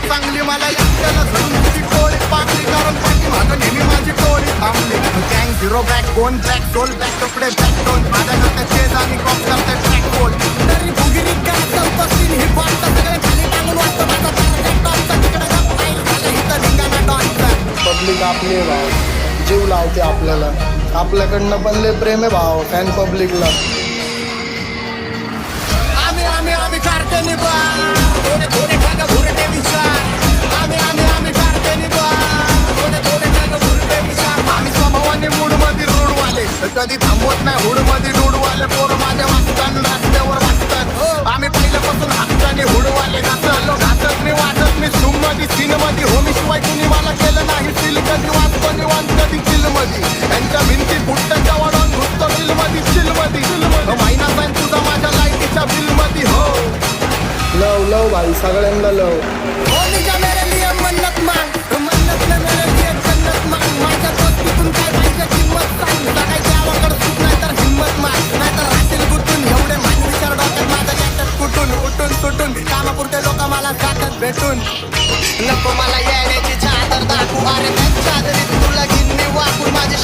चांगली मला एकट्याला धरून तुझी टोळी पाकली कारण पाठी माझं नेहमी माझी टोळी थांबली गँग झिरो बॅक गोन बॅक सोल बॅक कपडे बॅक टोन माझ्या करता चेज आणि कॉप करता ट्रॅक बोल तरी भुगिरी काय संपत्ती ही पाठ सगळे खाली टांगून वाटतं माझा टार्गेट टॉपचा तिकडे गप फाईल झालं इथं धिंगाणा डॉनचा पब्लिक आपली आहे भाव, जीव लावते आपल्याला, आपल्याकडनं पण लय प्रेम आहे भाव फॅन पब्लिकला. आम्ही करते निभा थोडे थोडे ठाक भुरटे विचार आम्ही करते निभा थोडे थोडे ठाक भुरटे विचार आम्ही स्वभावाने मूड मध्ये रूढवाले कधी थांबवत नाही हुड मध्ये रूढवाले पोर माझ्या वाचतात रस्त्यावर वाचतात आम्ही पहिल्यापासून हक्काने हुडवाले घातत मी वाटत मी झूम मध्ये सीन मध्ये होमी शिवाय कुणी मला केलं नाही सील कधी वाचतो निवांत कधी चिल मध्ये त्यांच्या भिंती फुटच्या वाढवून घुसतो चिल मध्ये चिल मध्ये महिना जाईन तुझा माझ्या लाईटीच्या बिल मध्ये हो लव लव भाई सगळ्यांना लव. होलीच्या मेरे लिए मन्नत मांग मन्नत ने मेरे लिए जन्नत मांग माझ्या दोस्तीतून काय पाहिजे किंमत सांग सकाळी गावाकडे सुट नाही तर हिंमत माग नाही तर राहतील गुटून एवढे मान विचार डोक्यात माझं जातात कुठून उठून सुटून कामापुरते लोक मला जातात भेटून नको मला येण्याची चादर दाखवू अरे त्या चादरीत तुला घेऊन मी वाकून माझी